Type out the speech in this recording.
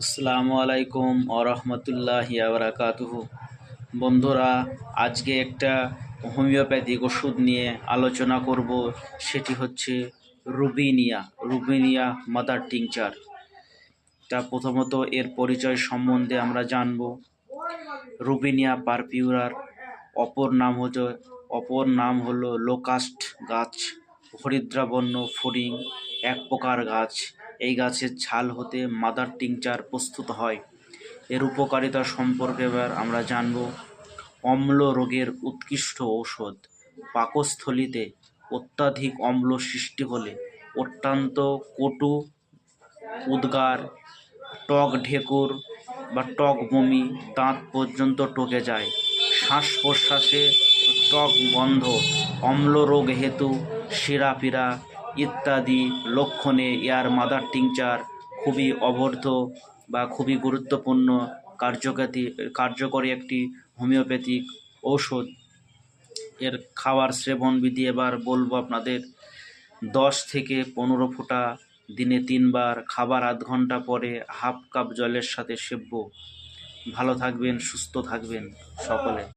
আসসালামু আলাইকুম আরহামতুল্লাহি বারাকাতুহু। বন্ধুরা, আজকে একটা হোমিওপ্যাথিক ওষুধ নিয়ে আলোচনা করব। সেটি হচ্ছে রুবিনিয়া মাদার টিংচার। প্রথমত এর পরিচয় সম্বন্ধে আমরা জানব। রুবিনিয়া পারপিউরার অপর নাম হলো লোকাস্ট গাছ, হরিদ্রাবর্ণ ফড়িং এক প্রকার গাছ। এই গাছের ছাল হতে মাদার টিংচার প্রস্তুত হয়। এর উপকারিতা সম্পর্কে এবার আমরা জানব। অম্ল রোগের উৎকৃষ্ট ঔষধ। পাকস্থলীতে অত্যাধিক অম্ল সৃষ্টি হলে অত্যন্ত কটু উদ্গার, টক ঢেকুর বা টক বমি, দাঁত পর্যন্ত টকে যায়। শ্বাস প্রশ্বাসে টক গন্ধ, অম্ল রোগ হেতু শিরাপীড়া ইত্যাদি লক্ষণে এয়ার মাদার টিংচার খুবই অবর্ধ বা খুবই গুরুত্বপূর্ণ কার্যকরী একটি হোমিওপ্যাথিক ঔষধ। এর খাওয়ার সেবন বিধি এবার বলবো আপনাদের। 10 থেকে 15 ফোঁটা দিনে 3 বার, খাবার আধ ঘন্টা পরে হাফ কাপ জলের সাথে সেব্য। ভালো থাকবেন, সুস্থ থাকবেন সকলে।